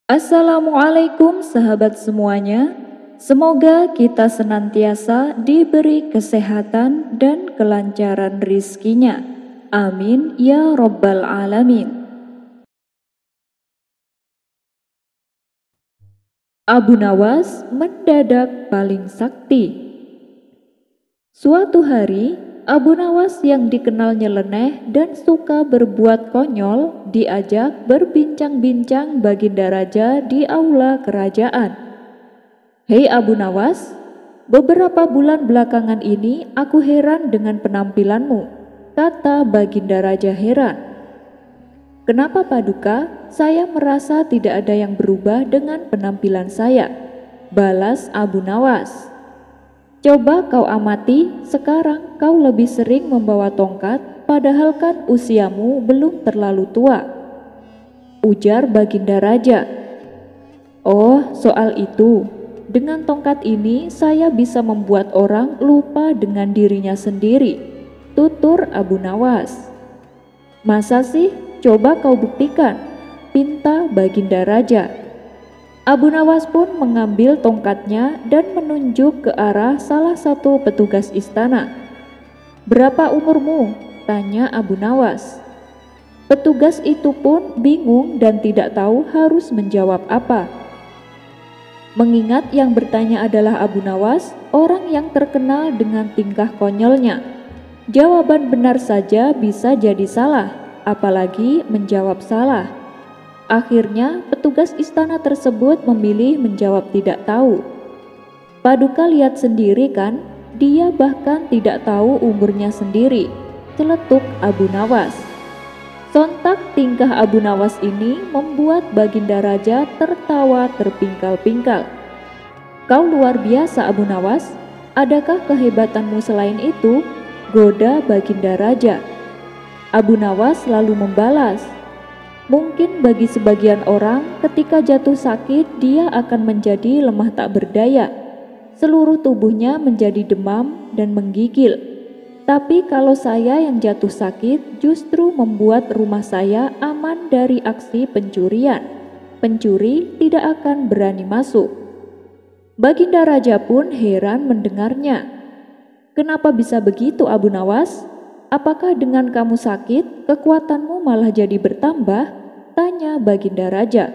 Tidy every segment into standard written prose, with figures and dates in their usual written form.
Assalamualaikum sahabat semuanya. Semoga kita senantiasa diberi kesehatan dan kelancaran rizkinya. Amin ya Rabbal Alamin. Abu Nawas mendadak paling sakti. Suatu hari, Abu Nawas yang dikenal nyeleneh dan suka berbuat konyol diajak berbincang-bincang Baginda Raja di aula kerajaan. "Hei Abu Nawas, beberapa bulan belakangan ini aku heran dengan penampilanmu," kata Baginda Raja heran. "Kenapa Paduka? Saya merasa tidak ada yang berubah dengan penampilan saya," balas Abu Nawas. "Coba kau amati, sekarang kau lebih sering membawa tongkat, padahal kan usiamu belum terlalu tua," ujar Baginda Raja. "Oh, soal itu. Dengan tongkat ini saya bisa membuat orang lupa dengan dirinya sendiri," tutur Abu Nawas. "Masa sih? Coba kau buktikan," pinta Baginda Raja. Abu Nawas pun mengambil tongkatnya dan menunjuk ke arah salah satu petugas istana. "Berapa umurmu?" tanya Abu Nawas. Petugas itu pun bingung dan tidak tahu harus menjawab apa. Mengingat yang bertanya adalah Abu Nawas, orang yang terkenal dengan tingkah konyolnya, jawaban benar saja bisa jadi salah, apalagi menjawab salah. Akhirnya petugas istana tersebut memilih menjawab tidak tahu. "Paduka lihat sendiri kan, dia bahkan tidak tahu umurnya sendiri," celetuk Abu Nawas. Sontak tingkah Abu Nawas ini membuat Baginda Raja tertawa terpingkal-pingkal. "Kau luar biasa Abu Nawas, adakah kehebatanmu selain itu?" goda Baginda Raja. Abu Nawas lalu membalas, "Mungkin bagi sebagian orang ketika jatuh sakit dia akan menjadi lemah tak berdaya. Seluruh tubuhnya menjadi demam dan menggigil. Tapi kalau saya yang jatuh sakit justru membuat rumah saya aman dari aksi pencurian. Pencuri tidak akan berani masuk." Baginda Raja pun heran mendengarnya. "Kenapa bisa begitu Abu Nawas? Apakah dengan kamu sakit, kekuatanmu malah jadi bertambah?" tanya Baginda Raja.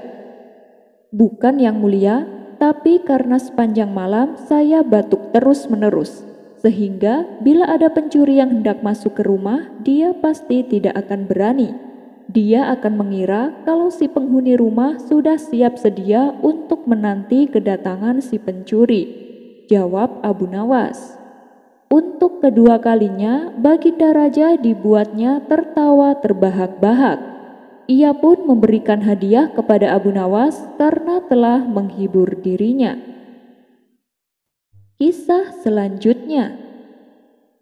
"Bukan yang mulia, tapi karena sepanjang malam saya batuk terus-menerus, sehingga bila ada pencuri yang hendak masuk ke rumah, dia pasti tidak akan berani. Dia akan mengira kalau si penghuni rumah sudah siap sedia untuk menanti kedatangan si pencuri," jawab Abu Nawas. Untuk kedua kalinya, Baginda Raja dibuatnya tertawa terbahak-bahak. Ia pun memberikan hadiah kepada Abu Nawas karena telah menghibur dirinya. Kisah selanjutnya.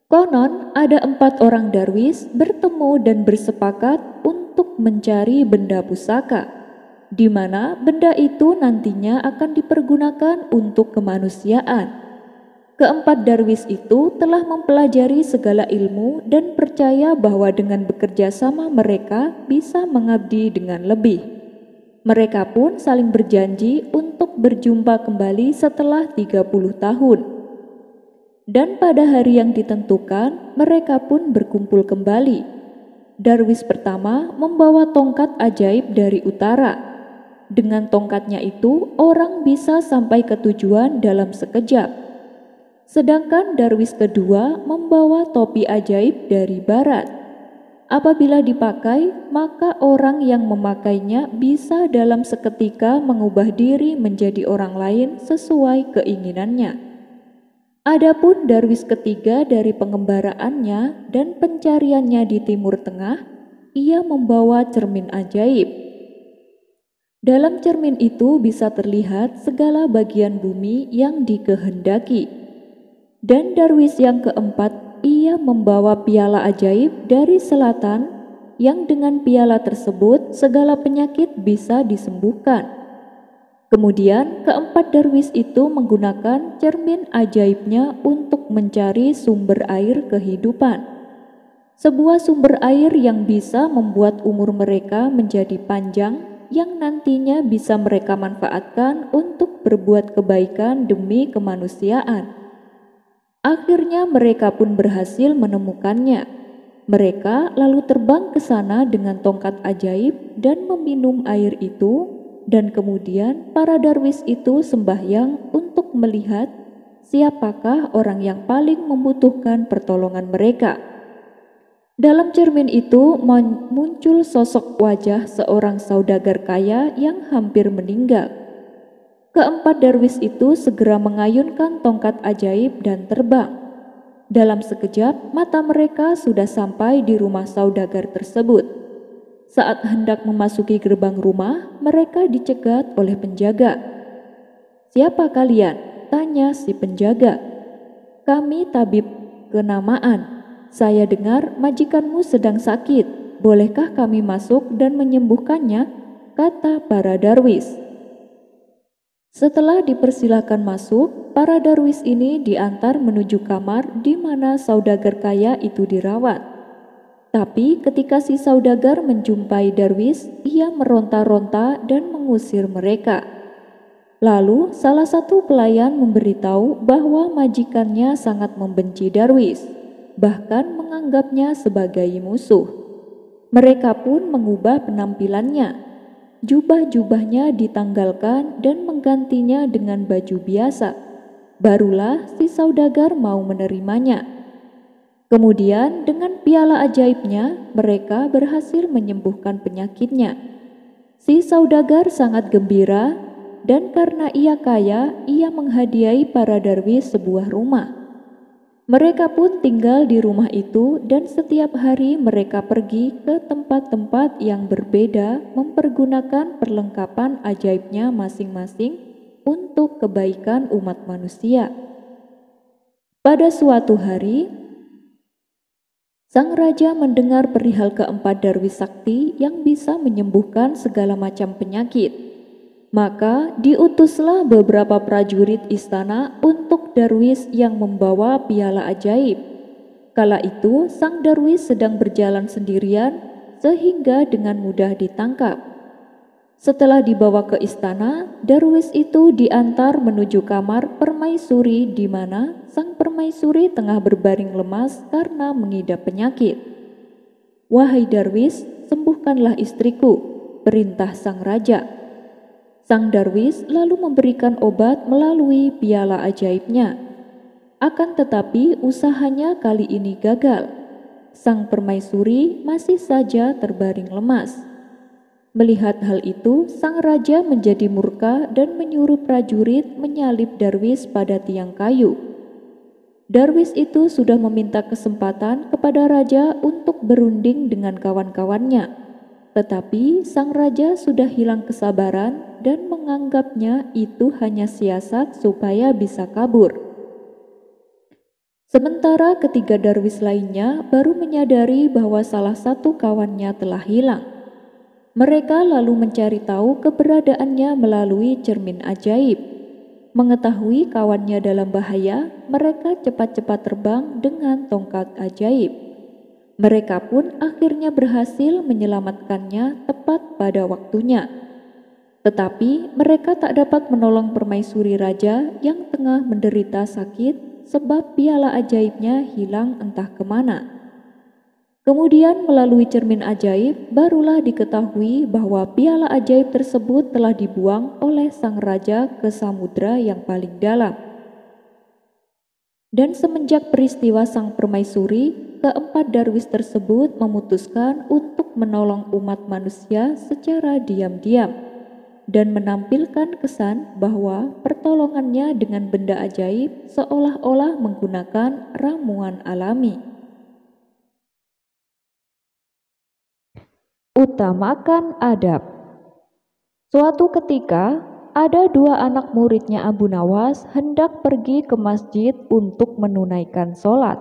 Konon ada 4 orang darwis bertemu dan bersepakat untuk mencari benda pusaka, di mana benda itu nantinya akan dipergunakan untuk kemanusiaan. Keempat darwis itu telah mempelajari segala ilmu dan percaya bahwa dengan bekerja sama mereka bisa mengabdi dengan lebih. Mereka pun saling berjanji untuk berjumpa kembali setelah 30 tahun. Dan pada hari yang ditentukan, mereka pun berkumpul kembali. Darwis pertama membawa tongkat ajaib dari utara. Dengan tongkatnya itu, orang bisa sampai ke tujuan dalam sekejap. Sedangkan darwis kedua membawa topi ajaib dari barat. Apabila dipakai, maka orang yang memakainya bisa dalam seketika mengubah diri menjadi orang lain sesuai keinginannya. Adapun darwis ketiga dari pengembaraannya dan pencariannya di Timur Tengah, ia membawa cermin ajaib. Dalam cermin itu bisa terlihat segala bagian bumi yang dikehendaki. Dan darwis yang keempat, ia membawa piala ajaib dari selatan yang dengan piala tersebut segala penyakit bisa disembuhkan. Kemudian keempat darwis itu menggunakan cermin ajaibnya untuk mencari sumber air kehidupan. Sebuah sumber air yang bisa membuat umur mereka menjadi panjang yang nantinya bisa mereka manfaatkan untuk berbuat kebaikan demi kemanusiaan. Akhirnya mereka pun berhasil menemukannya. Mereka lalu terbang ke sana dengan tongkat ajaib dan meminum air itu, dan kemudian para darwis itu sembahyang untuk melihat siapakah orang yang paling membutuhkan pertolongan mereka. Dalam cermin itu muncul sosok wajah seorang saudagar kaya yang hampir meninggal. Keempat darwis itu segera mengayunkan tongkat ajaib dan terbang. Dalam sekejap, mata mereka sudah sampai di rumah saudagar tersebut. Saat hendak memasuki gerbang rumah, mereka dicegat oleh penjaga. "Siapa kalian?" tanya si penjaga. "Kami tabib kenamaan. Saya dengar majikanmu sedang sakit. Bolehkah kami masuk dan menyembuhkannya?" kata para darwis. Setelah dipersilakan masuk, para darwis ini diantar menuju kamar di mana saudagar kaya itu dirawat. Tapi ketika si saudagar menjumpai darwis, ia meronta-ronta dan mengusir mereka. Lalu salah satu pelayan memberitahu bahwa majikannya sangat membenci darwis, bahkan menganggapnya sebagai musuh. Mereka pun mengubah penampilannya. Jubah-jubahnya ditanggalkan dan menggantinya dengan baju biasa. Barulah si saudagar mau menerimanya. Kemudian dengan piala ajaibnya, mereka berhasil menyembuhkan penyakitnya. Si saudagar sangat gembira, dan karena ia kaya, ia menghadiahi para darwis sebuah rumah. Mereka pun tinggal di rumah itu, dan setiap hari mereka pergi ke tempat-tempat yang berbeda mempergunakan perlengkapan ajaibnya masing-masing untuk kebaikan umat manusia. Pada suatu hari, sang raja mendengar perihal keempat darwis sakti yang bisa menyembuhkan segala macam penyakit. Maka diutuslah beberapa prajurit istana untuk darwis yang membawa piala ajaib. Kala itu sang darwis sedang berjalan sendirian sehingga dengan mudah ditangkap. Setelah dibawa ke istana, darwis itu diantar menuju kamar permaisuri di mana sang permaisuri tengah berbaring lemas karena mengidap penyakit. "Wahai darwis, sembuhkanlah istriku," perintah sang raja. Sang darwis lalu memberikan obat melalui piala ajaibnya. Akan tetapi usahanya kali ini gagal. Sang permaisuri masih saja terbaring lemas. Melihat hal itu, sang raja menjadi murka dan menyuruh prajurit menyalip darwis pada tiang kayu. Darwis itu sudah meminta kesempatan kepada raja untuk berunding dengan kawan-kawannya. Tetapi sang raja sudah hilang kesabaran dan menganggapnya itu hanya siasat supaya bisa kabur. Sementara ketiga darwis lainnya baru menyadari bahwa salah satu kawannya telah hilang. Mereka lalu mencari tahu keberadaannya melalui cermin ajaib. Mengetahui kawannya dalam bahaya, mereka cepat-cepat terbang dengan tongkat ajaib. Mereka pun akhirnya berhasil menyelamatkannya tepat pada waktunya. Tetapi mereka tak dapat menolong permaisuri raja yang tengah menderita sakit sebab piala ajaibnya hilang entah kemana. Kemudian melalui cermin ajaib barulah diketahui bahwa piala ajaib tersebut telah dibuang oleh sang raja ke samudra yang paling dalam. Dan semenjak peristiwa sang permaisuri, keempat darwis tersebut memutuskan untuk menolong umat manusia secara diam-diam dan menampilkan kesan bahwa pertolongannya dengan benda ajaib seolah-olah menggunakan ramuan alami. Utamakan adab. Suatu ketika, ada dua anak muridnya Abu Nawas hendak pergi ke masjid untuk menunaikan sholat.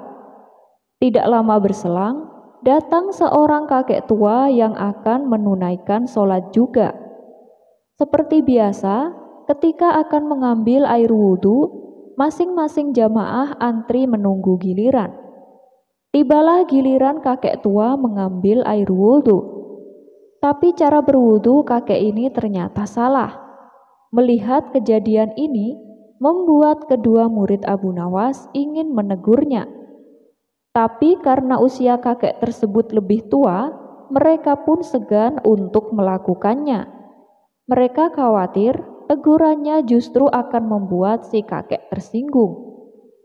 Tidak lama berselang, datang seorang kakek tua yang akan menunaikan sholat juga. Seperti biasa, ketika akan mengambil air wudhu, masing-masing jamaah antri menunggu giliran. Tibalah giliran kakek tua mengambil air wudhu. Tapi cara berwudu kakek ini ternyata salah. Melihat kejadian ini, membuat kedua murid Abu Nawas ingin menegurnya. Tapi karena usia kakek tersebut lebih tua, mereka pun segan untuk melakukannya. Mereka khawatir tegurannya justru akan membuat si kakek tersinggung.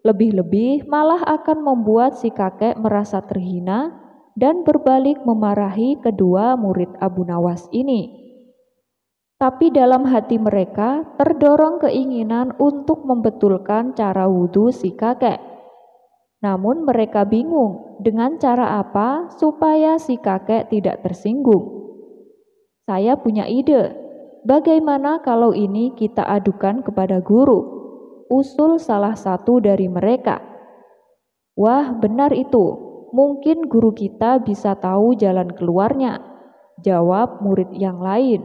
Lebih-lebih malah akan membuat si kakek merasa terhina dan berbalik memarahi kedua murid Abu Nawas ini. Tapi dalam hati mereka terdorong keinginan untuk membetulkan cara wudhu si kakek. Namun mereka bingung dengan cara apa supaya si kakek tidak tersinggung. Saya punya ide, bagaimana kalau ini kita adukan kepada guru? Usul salah satu dari mereka. Wah, benar itu. Mungkin guru kita bisa tahu jalan keluarnya, jawab murid yang lain.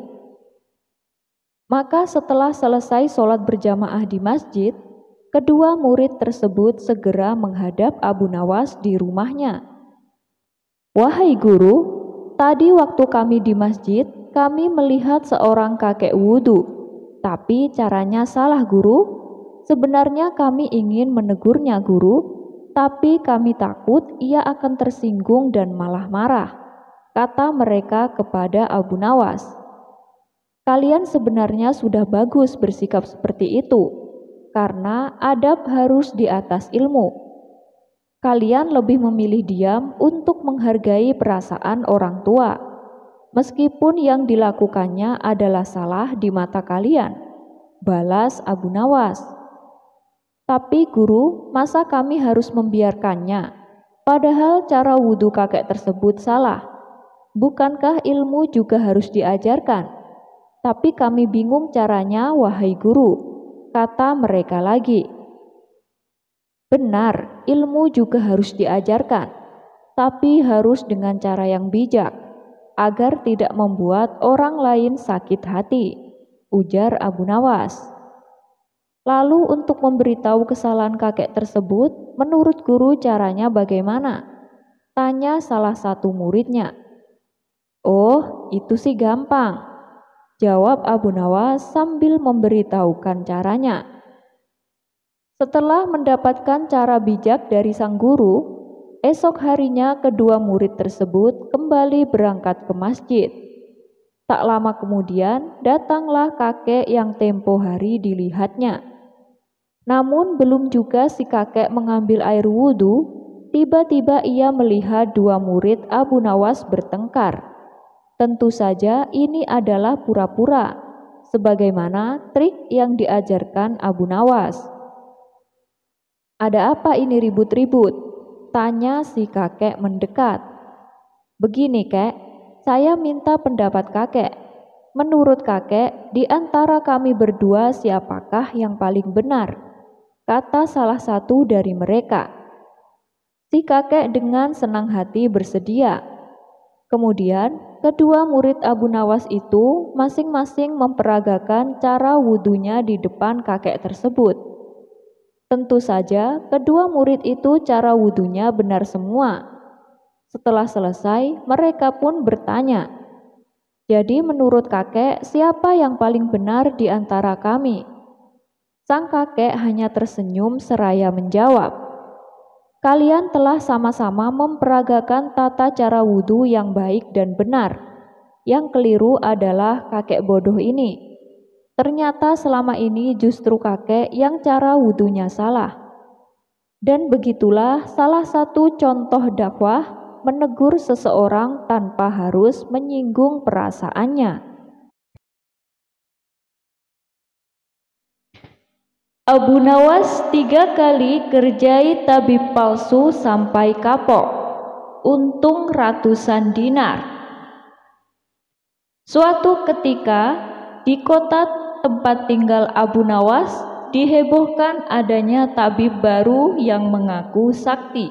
Maka setelah selesai sholat berjamaah di masjid, kedua murid tersebut segera menghadap Abu Nawas di rumahnya. Wahai guru, tadi waktu kami di masjid, kami melihat seorang kakek wudhu. Tapi caranya salah guru. Sebenarnya kami ingin menegurnya guru, tapi kami takut ia akan tersinggung dan malah marah, kata mereka kepada Abu Nawas. Kalian sebenarnya sudah bagus bersikap seperti itu, karena adab harus di atas ilmu. Kalian lebih memilih diam untuk menghargai perasaan orang tua, meskipun yang dilakukannya adalah salah di mata kalian, balas Abu Nawas. Tapi guru, masa kami harus membiarkannya? Padahal cara wudhu kakek tersebut salah. Bukankah ilmu juga harus diajarkan? Tapi kami bingung caranya, wahai guru, kata mereka lagi. Benar, ilmu juga harus diajarkan, tapi harus dengan cara yang bijak, agar tidak membuat orang lain sakit hati, ujar Abu Nawas. Lalu untuk memberitahu kesalahan kakek tersebut, menurut guru caranya bagaimana? Tanya salah satu muridnya. Oh, itu sih gampang, jawab Abu Nawas sambil memberitahukan caranya. Setelah mendapatkan cara bijak dari sang guru, esok harinya kedua murid tersebut kembali berangkat ke masjid. Tak lama kemudian datanglah kakek yang tempo hari dilihatnya. Namun belum juga si kakek mengambil air wudhu, tiba-tiba ia melihat dua murid Abu Nawas bertengkar. Tentu saja ini adalah pura-pura, sebagaimana trik yang diajarkan Abu Nawas. Ada apa ini ribut-ribut? Tanya si kakek mendekat. Begini kek, saya minta pendapat kakek. Menurut kakek, di antara kami berdua siapakah yang paling benar? Kata salah satu dari mereka. Si kakek dengan senang hati bersedia. Kemudian, kedua murid Abu Nawas itu masing-masing memperagakan cara wudhunya di depan kakek tersebut. Tentu saja, kedua murid itu cara wudhunya benar semua. Setelah selesai, mereka pun bertanya, jadi menurut kakek, siapa yang paling benar di antara kami? Sang kakek hanya tersenyum seraya menjawab, kalian telah sama-sama memperagakan tata cara wudhu yang baik dan benar. Yang keliru adalah kakek bodoh ini. Ternyata selama ini justru kakek yang cara wudhunya salah. Dan begitulah salah satu contoh dakwah menegur seseorang tanpa harus menyinggung perasaannya. Abu Nawas 3 kali kerjai tabib palsu sampai kapok. Untung ratusan dinar. Suatu ketika di kota tempat tinggal Abu Nawas dihebohkan adanya tabib baru yang mengaku sakti.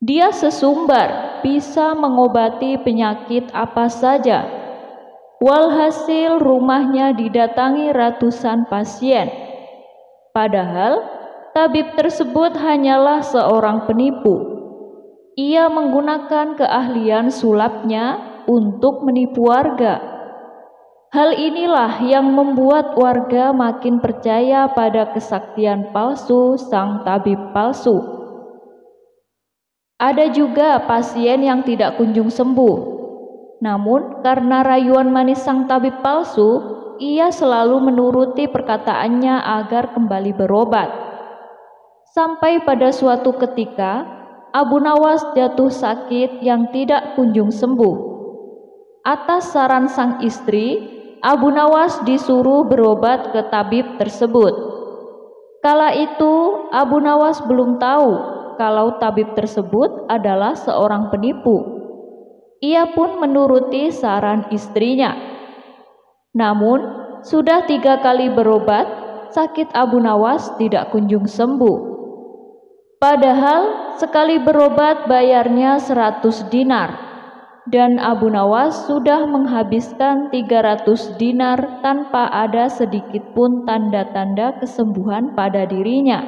Dia sesumbar, bisa mengobati penyakit apa saja. Walhasil rumahnya didatangi ratusan pasien. Padahal tabib tersebut hanyalah seorang penipu. Ia menggunakan keahlian sulapnya untuk menipu warga. Hal inilah yang membuat warga makin percaya pada kesaktian palsu sang tabib palsu. Ada juga pasien yang tidak kunjung sembuh. Namun karena rayuan manis sang tabib palsu, ia selalu menuruti perkataannya agar kembali berobat. Sampai pada suatu ketika, Abu Nawas jatuh sakit yang tidak kunjung sembuh. Atas saran sang istri, Abu Nawas disuruh berobat ke tabib tersebut. Kala itu, Abu Nawas belum tahu kalau tabib tersebut adalah seorang penipu. Ia pun menuruti saran istrinya. Namun, sudah 3 kali berobat, sakit Abu Nawas tidak kunjung sembuh. Padahal sekali berobat bayarnya 100 dinar, dan Abu Nawas sudah menghabiskan 300 dinar tanpa ada sedikit pun tanda-tanda kesembuhan pada dirinya.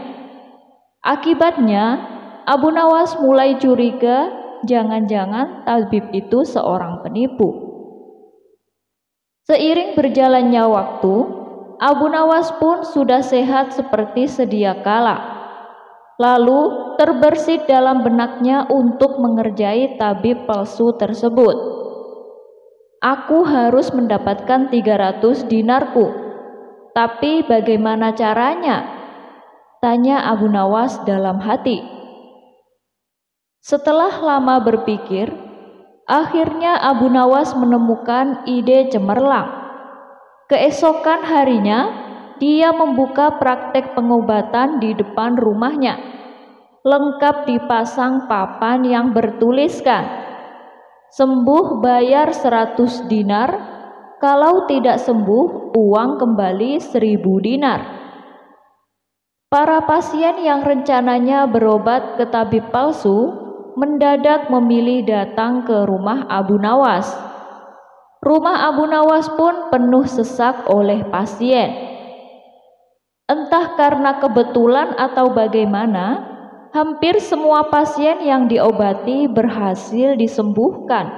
Akibatnya, Abu Nawas mulai curiga jangan-jangan tabib itu seorang penipu. Seiring berjalannya waktu, Abu Nawas pun sudah sehat seperti sedia kala. Lalu terbersit dalam benaknya untuk mengerjai tabib palsu tersebut. Aku harus mendapatkan 300 dinarku. Tapi bagaimana caranya? Tanya Abu Nawas dalam hati. Setelah lama berpikir, akhirnya Abu Nawas menemukan ide cemerlang. Keesokan harinya, dia membuka praktek pengobatan di depan rumahnya. Lengkap dipasang papan yang bertuliskan, sembuh bayar 100 dinar, kalau tidak sembuh uang kembali 1000 dinar. Para pasien yang rencananya berobat ke tabib palsu mendadak memilih datang ke rumah Abu Nawas. Rumah Abu Nawas pun penuh sesak oleh pasien. Entah karena kebetulan atau bagaimana, hampir semua pasien yang diobati berhasil disembuhkan.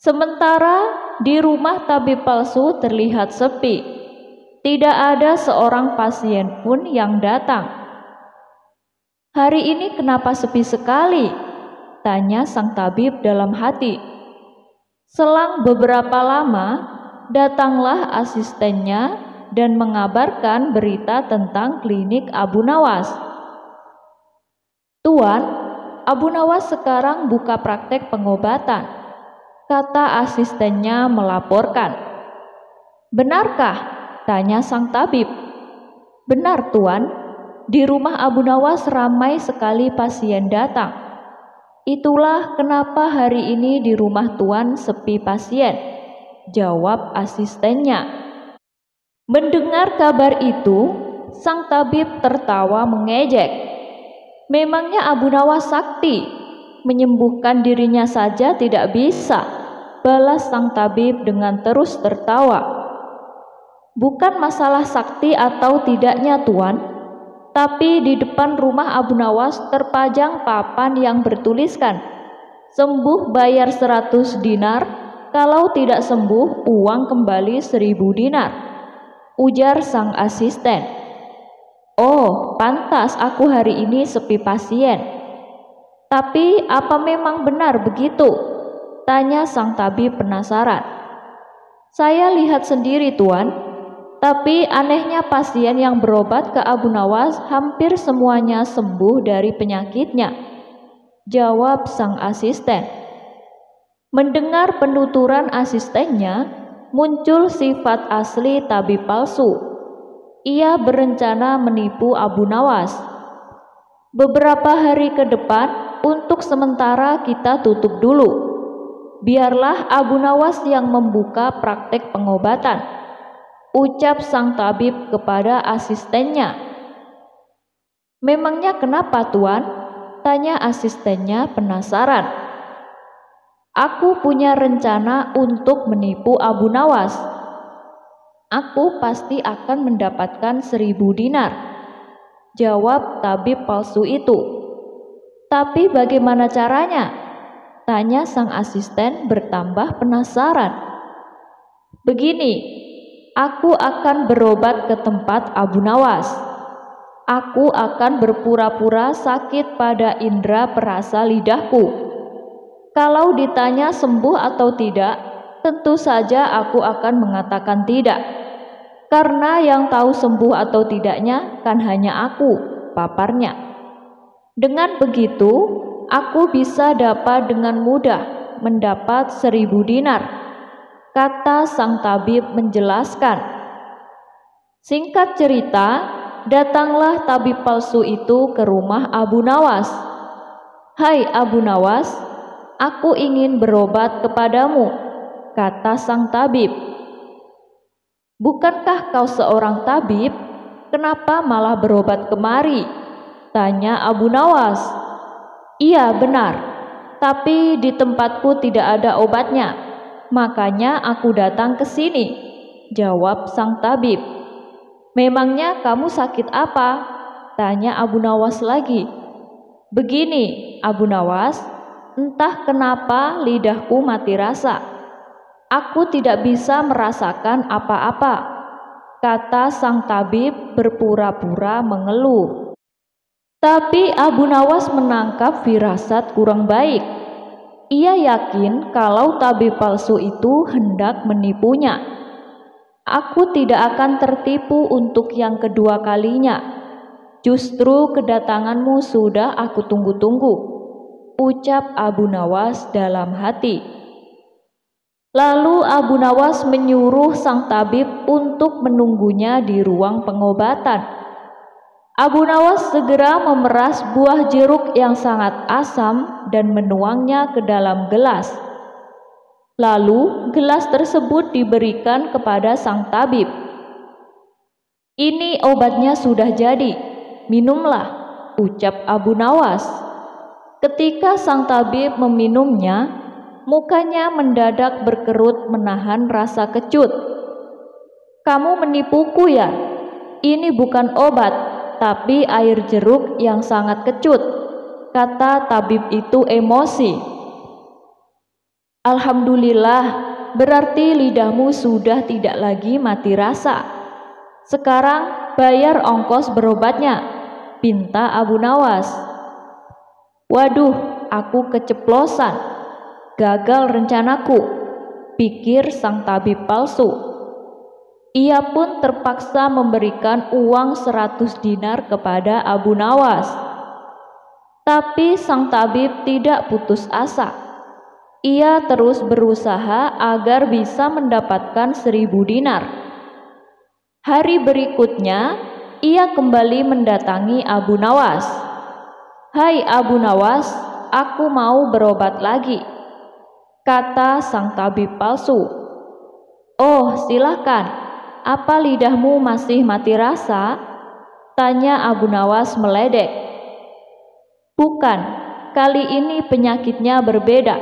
Sementara di rumah tabib palsu terlihat sepi. Tidak ada seorang pasien pun yang datang. Hari ini kenapa sepi sekali? Tanya sang tabib dalam hati. Selang beberapa lama, datanglah asistennya dan mengabarkan berita tentang klinik Abu Nawas. Tuan, Abu Nawas sekarang buka praktek pengobatan, kata asistennya melaporkan. Benarkah? Tanya sang tabib. Benar, Tuan. Di rumah Abu Nawas ramai sekali pasien datang. Itulah kenapa hari ini di rumah Tuan sepi pasien, jawab asistennya. Mendengar kabar itu, sang tabib tertawa mengejek. Memangnya Abu Nawas sakti, menyembuhkan dirinya saja tidak bisa, balas sang tabib dengan terus tertawa. Bukan masalah sakti atau tidaknya, Tuan, tapi di depan rumah Abu Nawas terpajang papan yang bertuliskan, sembuh bayar 100 dinar, kalau tidak sembuh uang kembali 1000 dinar. Ujar sang asisten. Oh, pantas aku hari ini sepi pasien. Tapi apa memang benar begitu? Tanya sang tabib penasaran. Saya lihat sendiri, Tuan. Tapi anehnya pasien yang berobat ke Abu Nawas hampir semuanya sembuh dari penyakitnya, jawab sang asisten. Mendengar penuturan asistennya, muncul sifat asli tabib palsu. Ia berencana menipu Abu Nawas. Beberapa hari ke depan, untuk sementara kita tutup dulu. Biarlah Abu Nawas yang membuka praktek pengobatan, ucap sang tabib kepada asistennya. Memangnya kenapa, Tuan? Tanya asistennya penasaran. Aku punya rencana untuk menipu Abu Nawas. Aku pasti akan mendapatkan 1000 dinar, jawab tabib palsu itu. Tapi bagaimana caranya? Tanya sang asisten bertambah penasaran. Begini, aku akan berobat ke tempat Abu Nawas. Aku akan berpura-pura sakit pada indera perasa lidahku. Kalau ditanya sembuh atau tidak, tentu saja aku akan mengatakan tidak. Karena yang tahu sembuh atau tidaknya kan hanya aku, paparnya. Dengan begitu, aku bisa dapat dengan mudah mendapat 1.000 dinar, kata sang tabib menjelaskan. Singkat cerita, datanglah tabib palsu itu ke rumah Abu Nawas. Hai Abu Nawas, aku ingin berobat kepadamu, kata sang tabib. Bukankah kau seorang tabib? Kenapa malah berobat kemari? Tanya Abu Nawas. Iya benar, tapi di tempatku tidak ada obatnya, makanya aku datang ke sini, jawab sang tabib. Memangnya kamu sakit apa? Tanya Abu Nawas lagi. Begini Abu Nawas, entah kenapa lidahku mati rasa. Aku tidak bisa merasakan apa-apa, kata sang tabib berpura-pura mengeluh. Tapi Abu Nawas menangkap firasat kurang baik. Ia yakin kalau tabib palsu itu hendak menipunya. Aku tidak akan tertipu untuk yang kedua kalinya. Justru kedatanganmu sudah aku tunggu-tunggu, ucap Abu Nawas dalam hati. Lalu Abu Nawas menyuruh sang tabib untuk menunggunya di ruang pengobatan. Abu Nawas segera memeras buah jeruk yang sangat asam dan menuangnya ke dalam gelas. Lalu gelas tersebut diberikan kepada sang tabib. Ini obatnya sudah jadi, minumlah, ucap Abu Nawas. Ketika sang tabib meminumnya, mukanya mendadak berkerut menahan rasa kecut. Kamu menipuku ya? Ini bukan obat, tapi air jeruk yang sangat kecut, kata tabib itu emosi. Alhamdulillah, berarti lidahmu sudah tidak lagi mati rasa. Sekarang bayar ongkos berobatnya, pinta Abu Nawas. Waduh, aku keceplosan. Gagal rencanaku, pikir sang tabib palsu. Ia pun terpaksa memberikan uang 100 dinar kepada Abu Nawas. Tapi sang tabib tidak putus asa. Ia terus berusaha agar bisa mendapatkan 1.000 dinar. Hari berikutnya, ia kembali mendatangi Abu Nawas. Hai Abu Nawas, aku mau berobat lagi, kata sang tabib palsu. Oh silahkan, apa lidahmu masih mati rasa? Tanya Abu Nawas meledek. Bukan, kali ini penyakitnya berbeda,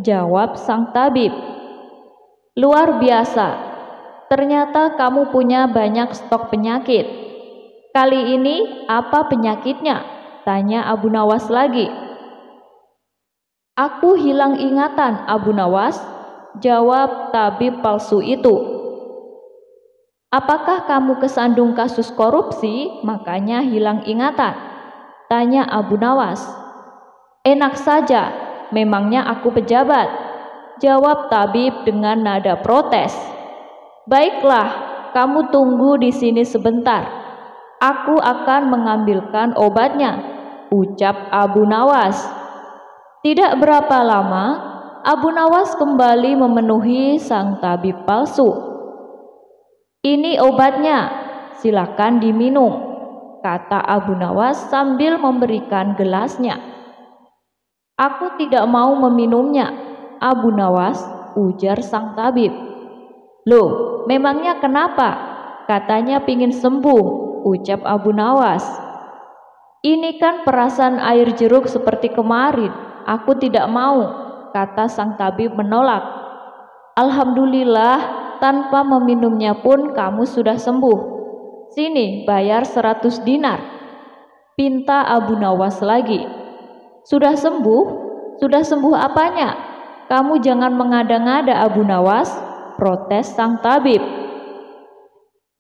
jawab sang tabib. Luar biasa, ternyata kamu punya banyak stok penyakit. Kali ini apa penyakitnya? Tanya Abu Nawas lagi. Aku hilang ingatan, Abu Nawas, jawab tabib palsu itu. Apakah kamu kesandung kasus korupsi, makanya hilang ingatan? Tanya Abu Nawas. Enak saja, memangnya aku pejabat, jawab tabib dengan nada protes. Baiklah, kamu tunggu di sini sebentar. Aku akan mengambilkan obatnya, ucap Abu Nawas. Tidak berapa lama, Abu Nawas kembali memenuhi sang tabib palsu. Ini obatnya, silakan diminum, kata Abu Nawas sambil memberikan gelasnya. Aku tidak mau meminumnya, Abu Nawas, ujar sang tabib. Loh, memangnya kenapa? Katanya pingin sembuh, ucap Abu Nawas. Ini kan perasan air jeruk seperti kemarin. Aku tidak mau, kata sang tabib menolak. Alhamdulillah, tanpa meminumnya pun kamu sudah sembuh. Sini, bayar 100 dinar, pinta Abu Nawas lagi. Sudah sembuh? Sudah sembuh apanya? Kamu jangan mengada-ngada Abu Nawas, protes sang tabib.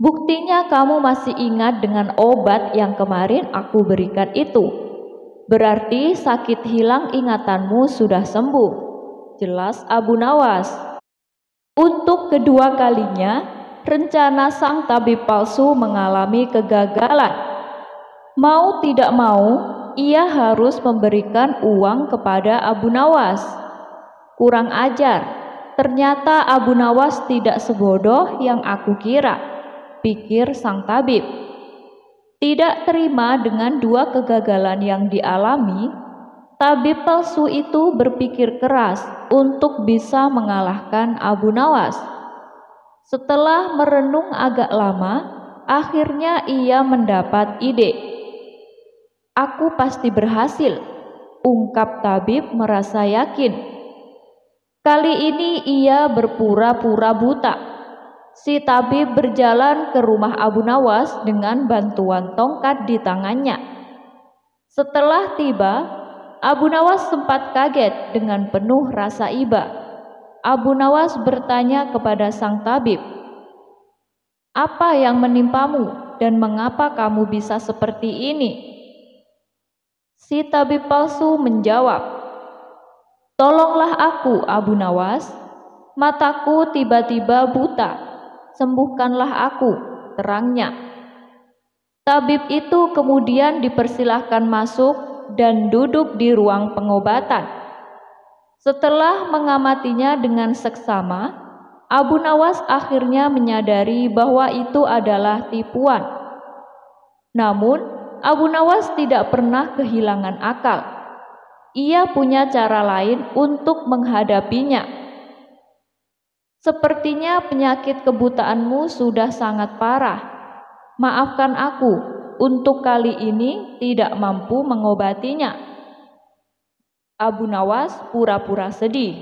Buktinya kamu masih ingat dengan obat yang kemarin aku berikan itu. Berarti sakit hilang ingatanmu sudah sembuh, jelas Abu Nawas. Untuk kedua kalinya, rencana sang tabib palsu mengalami kegagalan. Mau tidak mau, ia harus memberikan uang kepada Abu Nawas. Kurang ajar, ternyata Abu Nawas tidak sebodoh yang aku kira, pikir sang tabib. Tidak terima dengan dua kegagalan yang dialami, tabib palsu itu berpikir keras untuk bisa mengalahkan Abu Nawas. Setelah merenung agak lama, akhirnya ia mendapat ide. Aku pasti berhasil, ungkap tabib merasa yakin. Kali ini ia berpura-pura buta. Si tabib berjalan ke rumah Abu Nawas dengan bantuan tongkat di tangannya. Setelah tiba, Abu Nawas sempat kaget dengan penuh rasa iba. Abu Nawas bertanya kepada sang tabib, "Apa yang menimpamu dan mengapa kamu bisa seperti ini?" Si tabib palsu menjawab, "Tolonglah aku, Abu Nawas. Mataku tiba-tiba buta. Sembuhkanlah aku," terangnya. Tabib itu kemudian dipersilahkan masuk dan duduk di ruang pengobatan. Setelah mengamatinya dengan seksama, Abu Nawas akhirnya menyadari bahwa itu adalah tipuan. Namun, Abu Nawas tidak pernah kehilangan akal. Ia punya cara lain untuk menghadapinya. "Sepertinya penyakit kebutaanmu sudah sangat parah. Maafkan aku, untuk kali ini tidak mampu mengobatinya." Abu Nawas pura-pura sedih.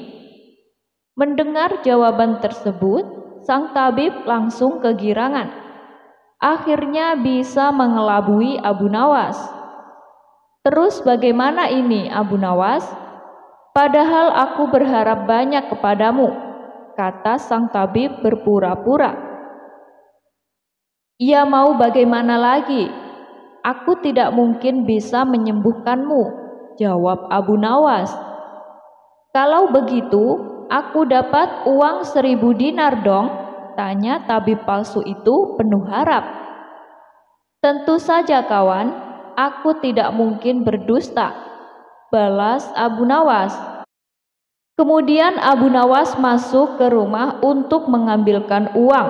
Mendengar jawaban tersebut, sang tabib langsung kegirangan. Akhirnya bisa mengelabui Abu Nawas. "Terus bagaimana ini, Abu Nawas? Padahal aku berharap banyak kepadamu," kata sang tabib berpura-pura. "Ya mau bagaimana lagi? Aku tidak mungkin bisa menyembuhkanmu," jawab Abu Nawas. "Kalau begitu, aku dapat uang 1000 dinar dong?" tanya tabib palsu itu penuh harap. "Tentu saja kawan. Aku tidak mungkin berdusta," balas Abu Nawas. Kemudian Abu Nawas masuk ke rumah untuk mengambilkan uang.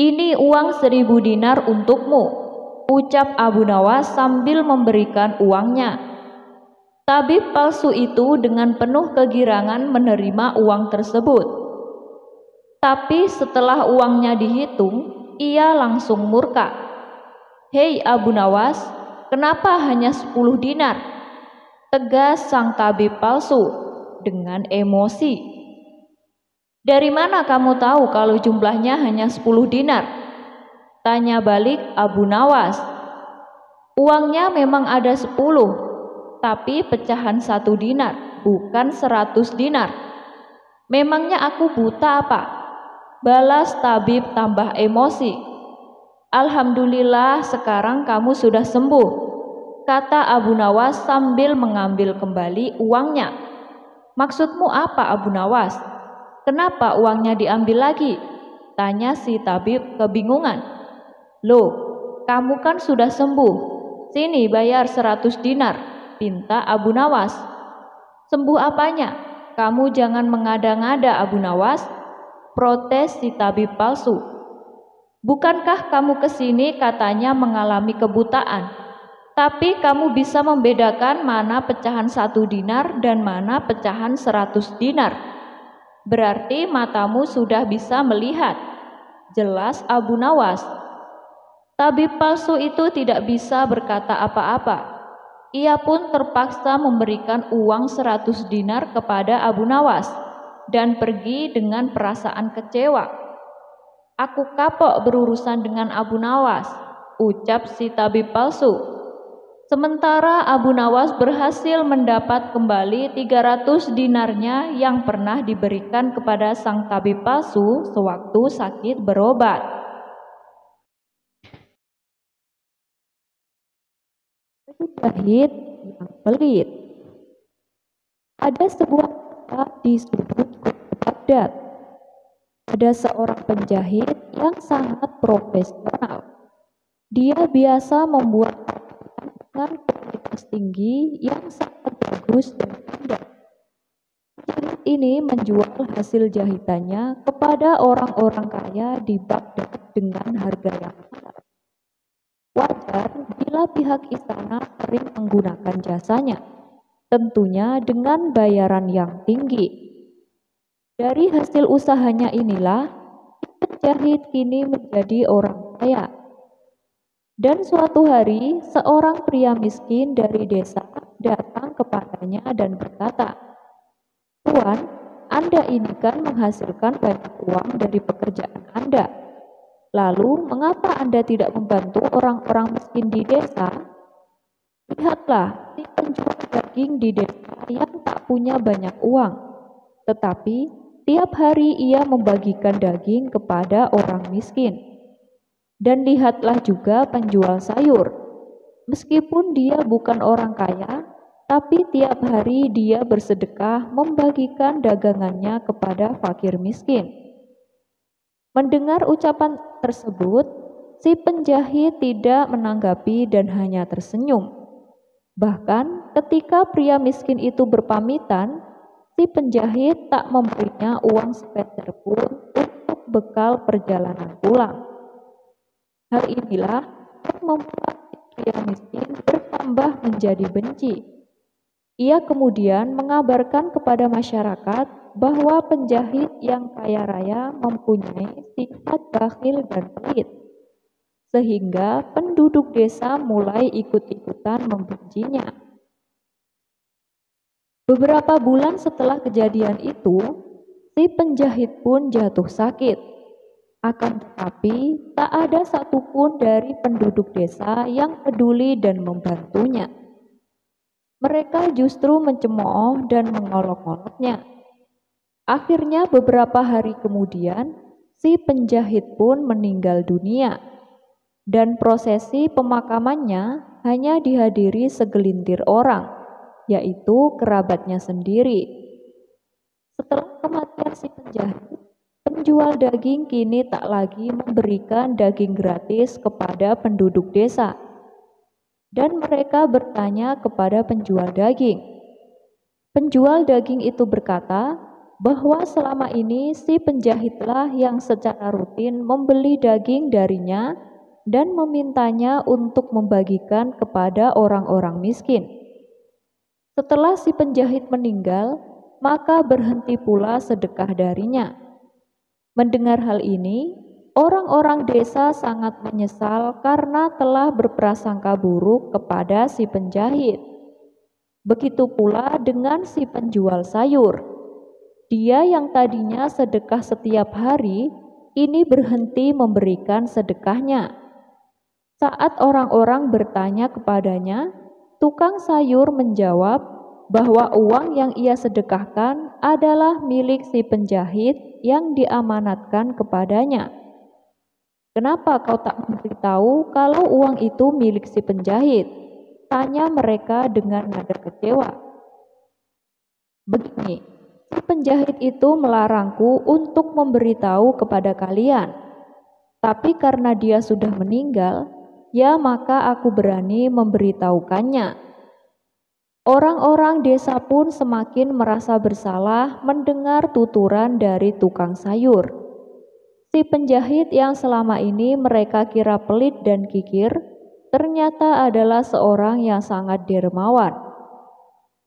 "Ini uang 1000 dinar untukmu," ucap Abu Nawas sambil memberikan uangnya. Tabib palsu itu dengan penuh kegirangan menerima uang tersebut. Tapi setelah uangnya dihitung, ia langsung murka. "Hei Abu Nawas, kenapa hanya 10 dinar?" tegas sang tabib palsu dengan emosi. "Dari mana kamu tahu kalau jumlahnya hanya 10 dinar?" tanya balik Abu Nawas. "Uangnya memang ada 10, tapi pecahan 1 dinar, bukan 100 dinar. Memangnya aku buta apa?" balas tabib tambah emosi. "Alhamdulillah sekarang kamu sudah sembuh," kata Abu Nawas sambil mengambil kembali uangnya. "Maksudmu apa, Abu Nawas? Kenapa uangnya diambil lagi?" tanya si tabib kebingungan. "Loh, kamu kan sudah sembuh. Sini bayar 100 dinar, pinta Abu Nawas. "Sembuh apanya? Kamu jangan mengada-ngada, Abu Nawas," protes si tabib palsu. "Bukankah kamu kesini katanya mengalami kebutaan? Tapi kamu bisa membedakan mana pecahan 1 dinar dan mana pecahan 100 dinar. Berarti matamu sudah bisa melihat," jelas Abu Nawas. Tabib palsu itu tidak bisa berkata apa-apa. Ia pun terpaksa memberikan uang 100 dinar kepada Abu Nawas dan pergi dengan perasaan kecewa. "Aku kapok berurusan dengan Abu Nawas," ucap si tabib palsu. Sementara Abu Nawas berhasil mendapat kembali 300 dinarnya yang pernah diberikan kepada sang tabib palsu sewaktu sakit berobat. Penjahit yang pelit. Ada sebuah kota di sudut kota Baghdad. Ada seorang penjahit yang sangat profesional. Dia biasa membuat pakaian dengan kualitas tinggi yang sangat bagus dan indah. Penjahit ini menjual hasil jahitannya kepada orang-orang kaya di Baghdad dengan harga yang mahal. Wajar bila pihak istana sering menggunakan jasanya, tentunya dengan bayaran yang tinggi. Dari hasil usahanya inilah, penjahit kini menjadi orang kaya. Dan suatu hari, seorang pria miskin dari desa datang kepadanya dan berkata, "Tuan, Anda ini kan menghasilkan banyak uang dari pekerjaan Anda. Lalu, mengapa Anda tidak membantu orang-orang miskin di desa? Lihatlah, si penjual daging di desa yang tak punya banyak uang, tetapi tiap hari ia membagikan daging kepada orang miskin. Dan lihatlah juga penjual sayur. Meskipun dia bukan orang kaya, tapi tiap hari dia bersedekah membagikan dagangannya kepada fakir miskin." Mendengar ucapan tersebut, si penjahit tidak menanggapi dan hanya tersenyum. Bahkan ketika pria miskin itu berpamitan, si penjahit tak memberinya uang sepeser pun untuk bekal perjalanan pulang. Hal inilah yang membuat si pria miskin bertambah menjadi benci. Ia kemudian mengabarkan kepada masyarakat bahwa penjahit yang kaya raya mempunyai sifat bakhil dan pelit, sehingga penduduk desa mulai ikut-ikutan membencinya. Beberapa bulan setelah kejadian itu, si penjahit pun jatuh sakit. Akan tetapi, tak ada satupun dari penduduk desa yang peduli dan membantunya. Mereka justru mencemooh dan mengolok-oloknya. Akhirnya beberapa hari kemudian, si penjahit pun meninggal dunia. Dan prosesi pemakamannya hanya dihadiri segelintir orang, yaitu kerabatnya sendiri. Setelah kematian si penjahit, penjual daging kini tak lagi memberikan daging gratis kepada penduduk desa. Dan mereka bertanya kepada penjual daging. Penjual daging itu berkata bahwa selama ini si penjahitlah yang secara rutin membeli daging darinya dan memintanya untuk membagikan kepada orang-orang miskin. Setelah si penjahit meninggal, maka berhenti pula sedekah darinya. Mendengar hal ini, orang-orang desa sangat menyesal karena telah berprasangka buruk kepada si penjahit. Begitu pula dengan si penjual sayur. Dia yang tadinya sedekah setiap hari, ini berhenti memberikan sedekahnya. Saat orang-orang bertanya kepadanya, tukang sayur menjawab bahwa uang yang ia sedekahkan adalah milik si penjahit yang diamanatkan kepadanya. "Kenapa kau tak memberitahu kalau uang itu milik si penjahit?" tanya mereka dengan nada kecewa. "Begini, si penjahit itu melarangku untuk memberitahu kepada kalian. Tapi karena dia sudah meninggal, ya maka aku berani memberitahukannya." Orang-orang desa pun semakin merasa bersalah mendengar tuturan dari tukang sayur. Si penjahit yang selama ini mereka kira pelit dan kikir, ternyata adalah seorang yang sangat dermawan.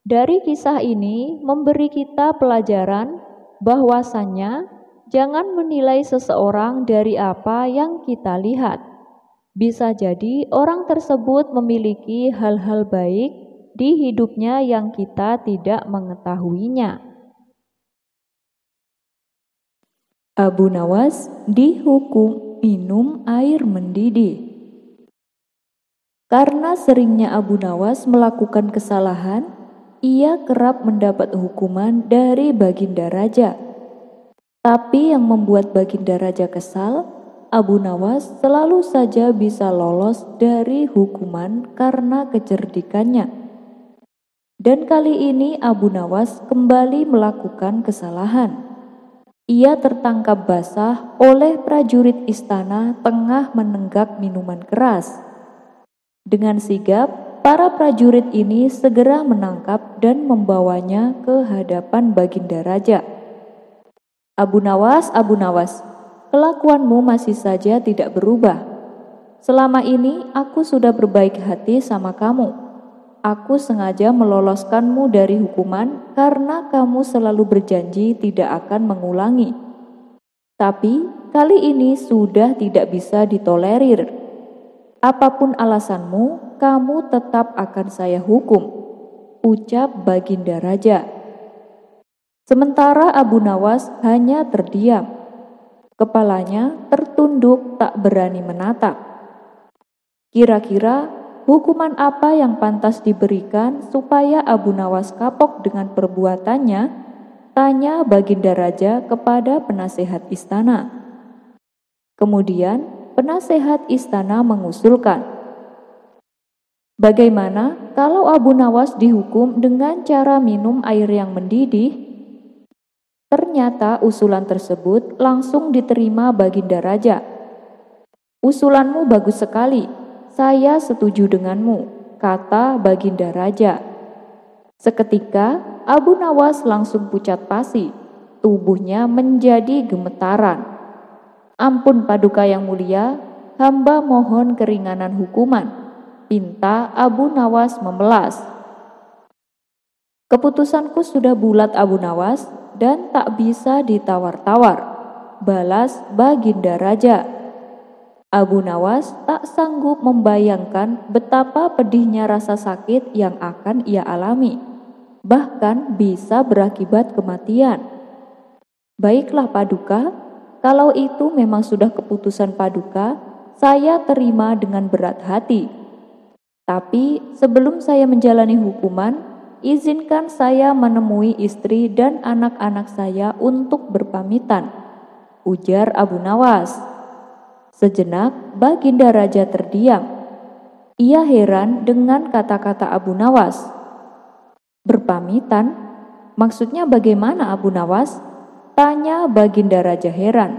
Dari kisah ini memberi kita pelajaran bahwasannya jangan menilai seseorang dari apa yang kita lihat. Bisa jadi orang tersebut memiliki hal-hal baik di hidupnya yang kita tidak mengetahuinya. Abu Nawas dihukum minum air mendidih. Karena seringnya Abu Nawas melakukan kesalahan, ia kerap mendapat hukuman dari Baginda Raja. Tapi yang membuat Baginda Raja kesal, Abu Nawas selalu saja bisa lolos dari hukuman karena kecerdikannya. Dan kali ini Abu Nawas kembali melakukan kesalahan. Ia tertangkap basah oleh prajurit istana tengah menenggak minuman keras. Dengan sigap, para prajurit ini segera menangkap dan membawanya ke hadapan Baginda Raja. Abu Nawas, kelakuanmu masih saja tidak berubah. Selama ini aku sudah berbaik hati sama kamu. Aku sengaja meloloskanmu dari hukuman karena kamu selalu berjanji tidak akan mengulangi. Tapi kali ini sudah tidak bisa ditolerir. Apapun alasanmu, kamu tetap akan saya hukum, ucap Baginda Raja. Sementara Abu Nawas hanya terdiam. Kepalanya tertunduk tak berani menatap. Kira-kira hukuman apa yang pantas diberikan supaya Abu Nawas kapok dengan perbuatannya? Tanya Baginda Raja kepada penasehat istana. Kemudian penasehat istana mengusulkan, bagaimana kalau Abu Nawas dihukum dengan cara minum air yang mendidih? Ternyata usulan tersebut langsung diterima Baginda Raja. Usulanmu bagus sekali, saya setuju denganmu, kata Baginda Raja. Seketika Abu Nawas langsung pucat pasi, tubuhnya menjadi gemetaran. Ampun Paduka yang mulia, hamba mohon keringanan hukuman, pinta Abu Nawas memelas. Keputusanku sudah bulat Abu Nawas dan tak bisa ditawar-tawar, balas Baginda Raja. Abu Nawas tak sanggup membayangkan betapa pedihnya rasa sakit yang akan ia alami, bahkan bisa berakibat kematian. Baiklah Paduka, kalau itu memang sudah keputusan Paduka, saya terima dengan berat hati. Tapi sebelum saya menjalani hukuman, izinkan saya menemui istri dan anak-anak saya untuk berpamitan, ujar Abu Nawas. Sejenak Baginda Raja terdiam. Ia heran dengan kata-kata Abu Nawas. Berpamitan? Maksudnya bagaimana Abu Nawas? Tanya Baginda Raja heran.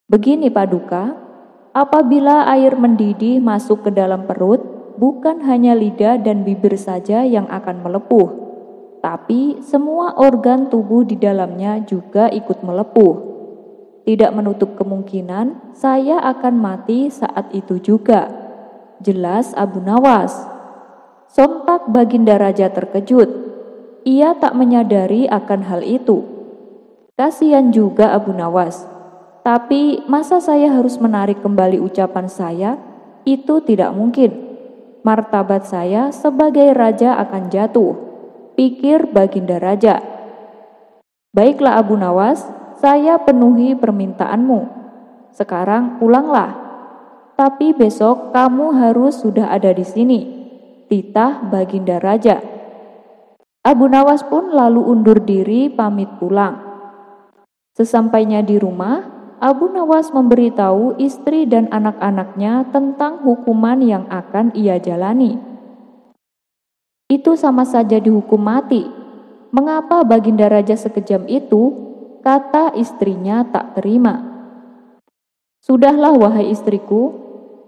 Begini Paduka, apabila air mendidih masuk ke dalam perut, bukan hanya lidah dan bibir saja yang akan melepuh, tapi semua organ tubuh di dalamnya juga ikut melepuh. Tidak menutup kemungkinan saya akan mati saat itu juga, jelas Abu Nawas. Sontak Baginda Raja terkejut. Ia tak menyadari akan hal itu. Kasihan juga Abu Nawas. Tapi masa saya harus menarik kembali ucapan saya? Itu tidak mungkin. Martabat saya sebagai raja akan jatuh, pikir Baginda Raja. Baiklah Abu Nawas, saya penuhi permintaanmu. Sekarang pulanglah. Tapi besok kamu harus sudah ada di sini, titah Baginda Raja. Abu Nawas pun lalu undur diri pamit pulang. Sesampainya di rumah, Abu Nawas memberitahu istri dan anak-anaknya tentang hukuman yang akan ia jalani. Itu sama saja dihukum mati. Mengapa Baginda Raja sekejam itu? Kata istrinya tak terima. Sudahlah wahai istriku,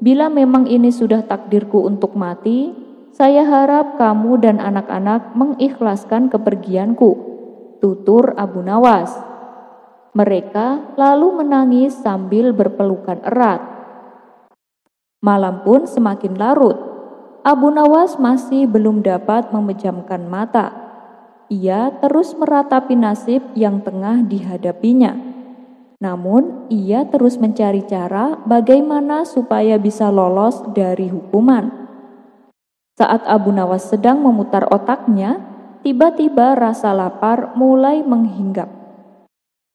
bila memang ini sudah takdirku untuk mati, saya harap kamu dan anak-anak mengikhlaskan kepergianku, tutur Abu Nawas. Mereka lalu menangis sambil berpelukan erat. Malam pun semakin larut. Abu Nawas masih belum dapat memejamkan mata. Ia terus meratapi nasib yang tengah dihadapinya. Namun, ia terus mencari cara bagaimana supaya bisa lolos dari hukuman. Saat Abu Nawas sedang memutar otaknya, tiba-tiba rasa lapar mulai menghinggap.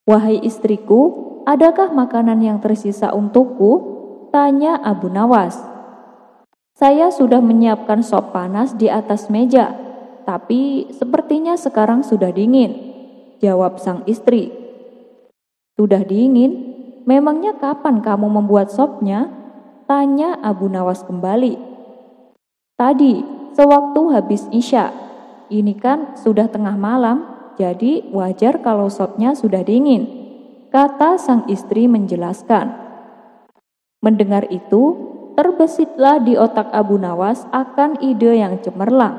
Wahai istriku, adakah makanan yang tersisa untukku? Tanya Abu Nawas. Saya sudah menyiapkan sop panas di atas meja, tapi sepertinya sekarang sudah dingin, jawab sang istri. Sudah dingin? Memangnya kapan kamu membuat sopnya? Tanya Abu Nawas kembali. Tadi, sewaktu habis Isya. Ini kan sudah tengah malam, jadi wajar kalau sopnya sudah dingin, kata sang istri menjelaskan. Mendengar itu, terbesitlah di otak Abu Nawas akan ide yang cemerlang.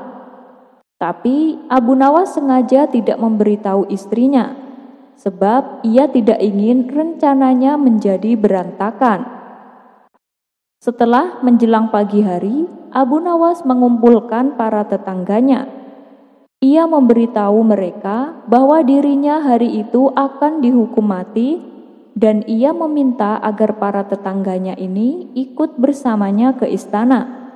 Tapi Abu Nawas sengaja tidak memberitahu istrinya, sebab ia tidak ingin rencananya menjadi berantakan. Setelah menjelang pagi hari, Abu Nawas mengumpulkan para tetangganya. Ia memberitahu mereka bahwa dirinya hari itu akan dihukum mati, dan ia meminta agar para tetangganya ini ikut bersamanya ke istana.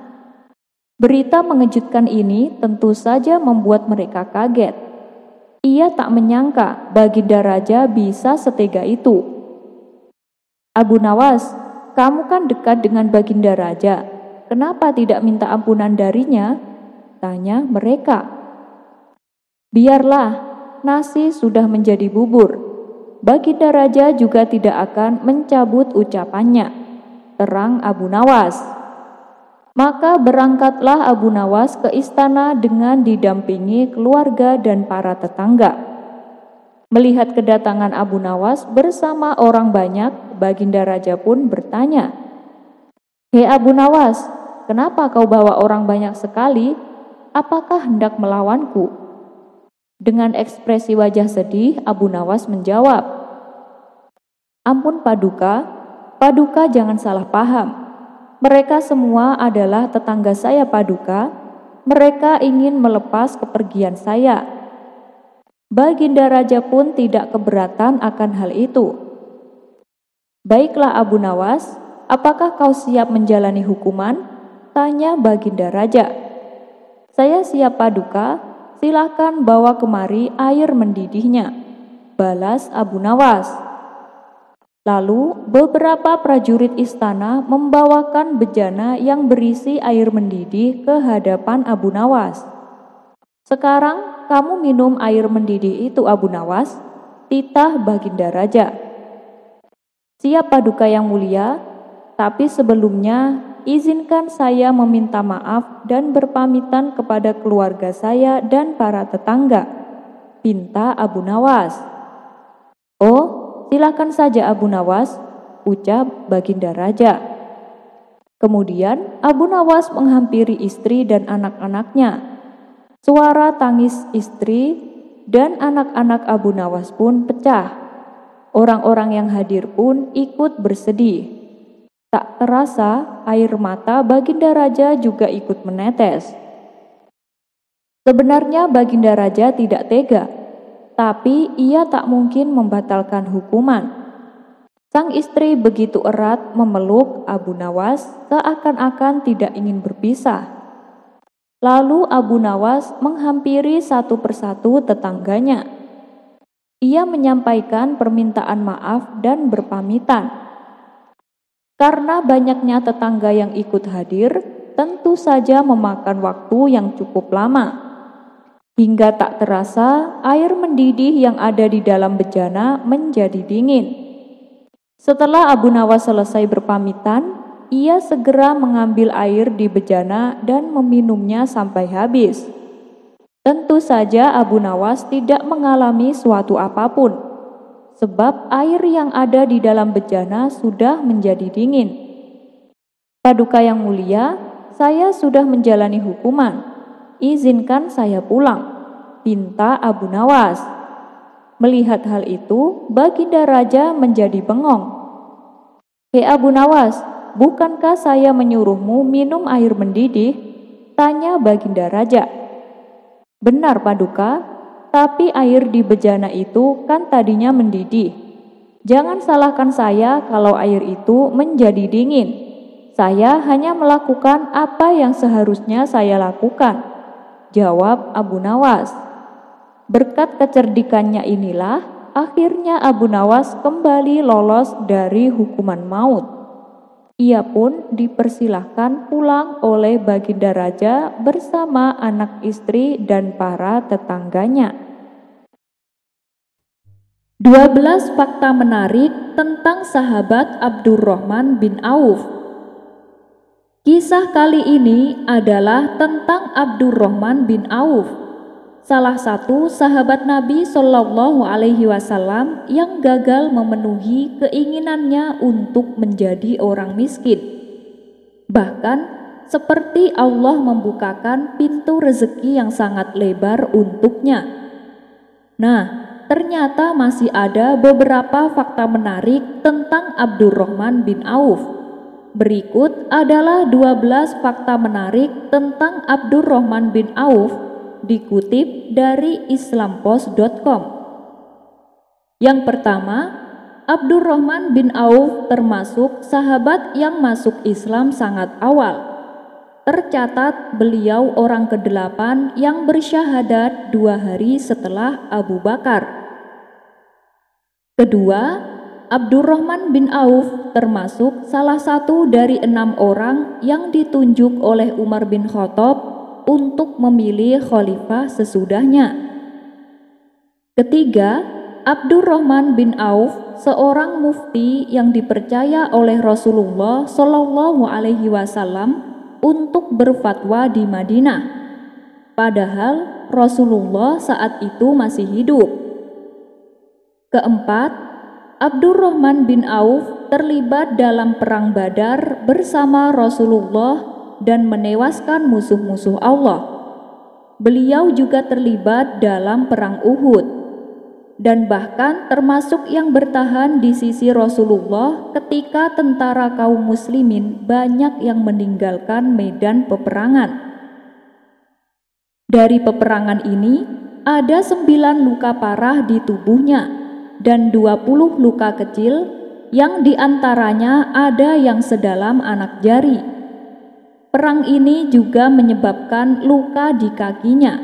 Berita mengejutkan ini tentu saja membuat mereka kaget. Ia tak menyangka Baginda Raja bisa setega itu. Abu Nawas, kamu kan dekat dengan Baginda Raja. Kenapa tidak minta ampunan darinya? Tanya mereka. Biarlah, nasi sudah menjadi bubur. Baginda Raja juga tidak akan mencabut ucapannya, terang Abu Nawas. Maka berangkatlah Abu Nawas ke istana dengan didampingi keluarga dan para tetangga. Melihat kedatangan Abu Nawas bersama orang banyak, Baginda Raja pun bertanya, "Hei Abu Nawas, kenapa kau bawa orang banyak sekali? Apakah hendak melawanku?" Dengan ekspresi wajah sedih, Abu Nawas menjawab, "Ampun Paduka, Paduka jangan salah paham. Mereka semua adalah tetangga saya Paduka. Mereka ingin melepas kepergian saya." Baginda Raja pun tidak keberatan akan hal itu. "Baiklah Abu Nawas, apakah kau siap menjalani hukuman?" Tanya Baginda Raja. "Saya siap Paduka, silakan bawa kemari air mendidihnya," balas Abu Nawas. Lalu beberapa prajurit istana membawakan bejana yang berisi air mendidih ke hadapan Abu Nawas. "Sekarang kamu minum air mendidih itu Abu Nawas," titah Baginda Raja. "Siap Paduka yang mulia, tapi sebelumnya izinkan saya meminta maaf dan berpamitan kepada keluarga saya dan para tetangga," pinta Abu Nawas. "Oh, silakan saja Abu Nawas," ucap Baginda Raja. Kemudian Abu Nawas menghampiri istri dan anak-anaknya. Suara tangis istri dan anak-anak Abu Nawas pun pecah. Orang-orang yang hadir pun ikut bersedih. Tak terasa air mata Baginda Raja juga ikut menetes. Sebenarnya Baginda Raja tidak tega, tapi ia tak mungkin membatalkan hukuman. Sang istri begitu erat memeluk Abu Nawas seakan-akan tidak ingin berpisah. Lalu Abu Nawas menghampiri satu persatu tetangganya. Ia menyampaikan permintaan maaf dan berpamitan. Karena banyaknya tetangga yang ikut hadir, tentu saja memakan waktu yang cukup lama. Hingga tak terasa air mendidih yang ada di dalam bejana menjadi dingin. Setelah Abu Nawas selesai berpamitan, ia segera mengambil air di bejana dan meminumnya sampai habis. Tentu saja Abu Nawas tidak mengalami suatu apapun, sebab air yang ada di dalam bejana sudah menjadi dingin. "Paduka yang mulia, saya sudah menjalani hukuman. Izinkan saya pulang," pinta Abu Nawas. Melihat hal itu, Baginda Raja menjadi bengong. "Hei Abu Nawas, bukankah saya menyuruhmu minum air mendidih?" tanya Baginda Raja. "Benar Paduka, tapi air di bejana itu kan tadinya mendidih. Jangan salahkan saya kalau air itu menjadi dingin. Saya hanya melakukan apa yang seharusnya saya lakukan," jawab Abu Nawas. Berkat kecerdikannya inilah, akhirnya Abu Nawas kembali lolos dari hukuman maut. Ia pun dipersilahkan pulang oleh Baginda Raja bersama anak istri dan para tetangganya. 12 fakta menarik tentang sahabat Abdurrahman bin Auf. Kisah kali ini adalah tentang Abdurrahman bin Auf, salah satu sahabat Nabi Shallallahu Alaihi Wasallam yang gagal memenuhi keinginannya untuk menjadi orang miskin. Bahkan seperti Allah membukakan pintu rezeki yang sangat lebar untuknya. Nah, ternyata masih ada beberapa fakta menarik tentang Abdurrahman bin Auf. Berikut adalah 12 fakta menarik tentang Abdurrahman bin Auf dikutip dari islampost.com. Yang pertama, Abdurrahman bin Auf termasuk sahabat yang masuk Islam sangat awal. Tercatat beliau orang ke-8 yang bersyahadat 2 hari setelah Abu Bakar. Kedua, Abdurrahman bin Auf termasuk salah satu dari 6 orang yang ditunjuk oleh Umar bin Khattab untuk memilih khalifah sesudahnya. Ketiga, Abdurrahman bin Auf seorang mufti yang dipercaya oleh Rasulullah Shallallahu Alaihi Wasallam untuk berfatwa di Madinah, padahal Rasulullah saat itu masih hidup. Keempat, Abdurrahman bin Auf terlibat dalam perang Badar bersama Rasulullah dan menewaskan musuh-musuh Allah. Beliau juga terlibat dalam perang Uhud dan bahkan termasuk yang bertahan di sisi Rasulullah ketika tentara kaum muslimin banyak yang meninggalkan medan peperangan. Dari peperangan ini ada 9 luka parah di tubuhnya dan 20 luka kecil yang diantaranya ada yang sedalam anak jari. Perang ini juga menyebabkan luka di kakinya,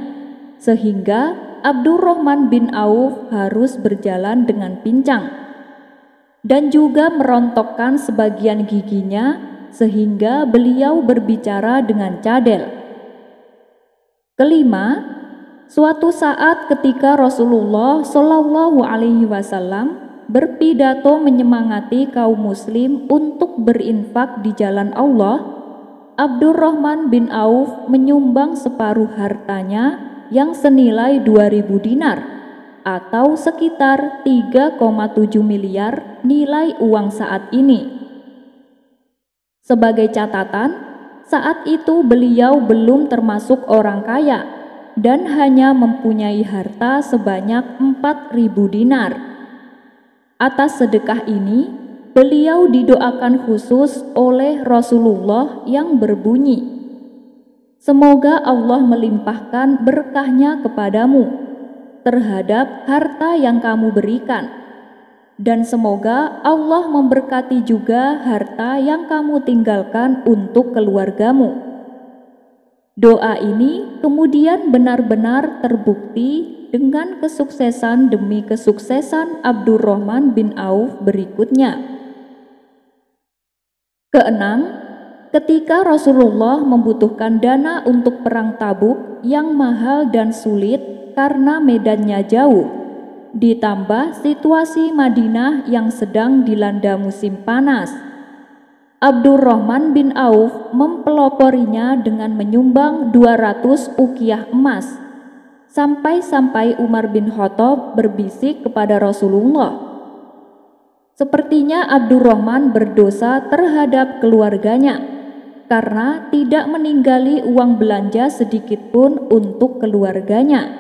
sehingga Abdurrahman bin Auf harus berjalan dengan pincang dan juga merontokkan sebagian giginya sehingga beliau berbicara dengan cadel. Kelima, suatu saat ketika Rasulullah Shallallahu Alaihi Wasallam berpidato menyemangati kaum muslim untuk berinfak di jalan Allah, Abdurrahman bin Auf menyumbang separuh hartanya yang senilai 2.000 dinar atau sekitar 3,7 miliar nilai uang saat ini. Sebagai catatan, saat itu beliau belum termasuk orang kaya dan hanya mempunyai harta sebanyak 4.000 dinar. Atas sedekah ini, beliau didoakan khusus oleh Rasulullah yang berbunyi, "Semoga Allah melimpahkan berkahnya kepadamu terhadap harta yang kamu berikan, dan semoga Allah memberkati juga harta yang kamu tinggalkan untuk keluargamu." Doa ini kemudian benar-benar terbukti dengan kesuksesan demi kesuksesan Abdurrahman bin Auf berikutnya. Keenam, ketika Rasulullah membutuhkan dana untuk perang Tabuk yang mahal dan sulit karena medannya jauh, ditambah situasi Madinah yang sedang dilanda musim panas, Abdurrahman bin Auf mempeloporinya dengan menyumbang 200 uqiyah emas, sampai-sampai Umar bin Khattab berbisik kepada Rasulullah, sepertinya Abdurrahman berdosa terhadap keluarganya karena tidak meninggali uang belanja sedikit pun untuk keluarganya.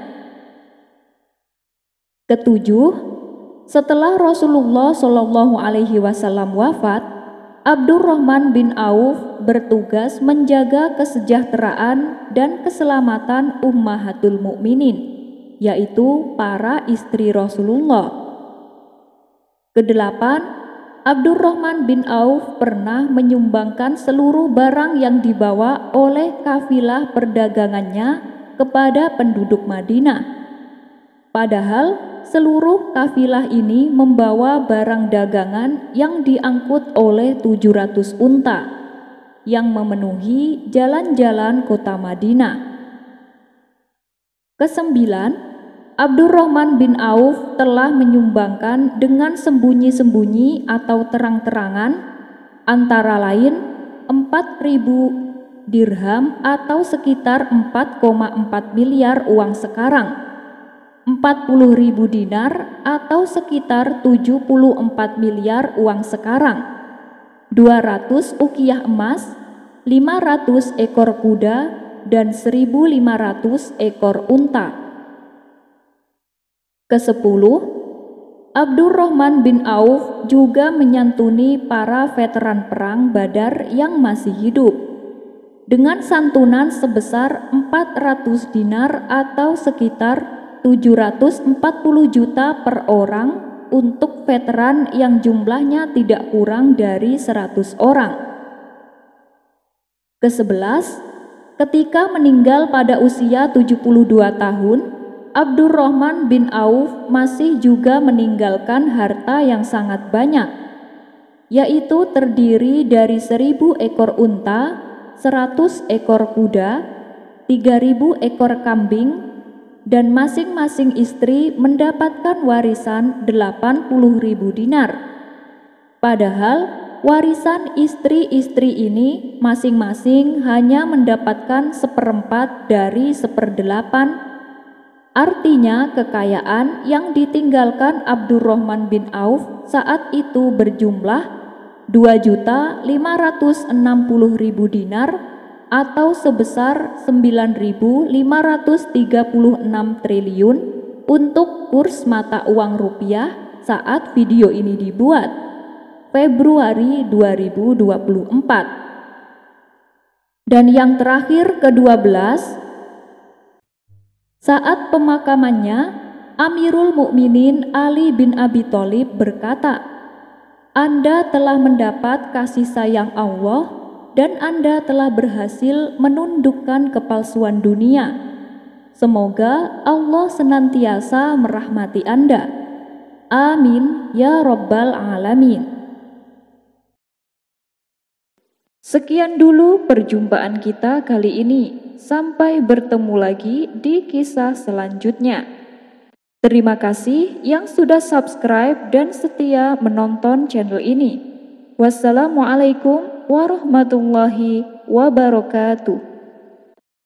Ketujuh, setelah Rasulullah Shallallahu Alaihi Wasallam wafat, Abdurrahman bin Auf bertugas menjaga kesejahteraan dan keselamatan ummahatul mukminin, yaitu para istri Rasulullah. Kedelapan, Abdurrahman bin Auf pernah menyumbangkan seluruh barang yang dibawa oleh kafilah perdagangannya kepada penduduk Madinah. Padahal seluruh kafilah ini membawa barang dagangan yang diangkut oleh 700 unta yang memenuhi jalan-jalan kota Madinah. Kesembilan, Abdurrahman bin Auf telah menyumbangkan dengan sembunyi-sembunyi atau terang-terangan antara lain 4.000 dirham atau sekitar 4,4 miliar uang sekarang, 40.000 dinar atau sekitar 74 miliar uang sekarang, 200 ukiah emas, 500 ekor kuda, dan 1.500 ekor unta. Kesepuluh, Abdurrahman bin Auf juga menyantuni para veteran perang Badar yang masih hidup dengan santunan sebesar 400 dinar atau sekitar 740 juta per orang untuk veteran yang jumlahnya tidak kurang dari 100 orang. Kesebelas, ketika meninggal pada usia 72 tahun, Abdurrahman bin Auf masih juga meninggalkan harta yang sangat banyak, yaitu terdiri dari 1.000 ekor unta, 100 ekor kuda, 3.000 ekor kambing, dan masing-masing istri mendapatkan warisan 80.000 dinar. Padahal warisan istri-istri ini masing-masing hanya mendapatkan 1/4 dari 1/8. Artinya kekayaan yang ditinggalkan Abdurrahman bin Auf saat itu berjumlah 2.560.000 dinar atau sebesar 9.536 triliun untuk kurs mata uang rupiah saat video ini dibuat, Februari 2024. Dan yang terakhir ke-12, saat pemakamannya, Amirul Mukminin Ali bin Abi Thalib berkata, "Anda telah mendapat kasih sayang Allah dan Anda telah berhasil menundukkan kepalsuan dunia. Semoga Allah senantiasa merahmati Anda. Amin ya Rabbal Alamin." Sekian dulu perjumpaan kita kali ini. Sampai bertemu lagi di kisah selanjutnya. Terima kasih yang sudah subscribe dan setia menonton channel ini. Wassalamualaikum warahmatullahi wabarakatuh.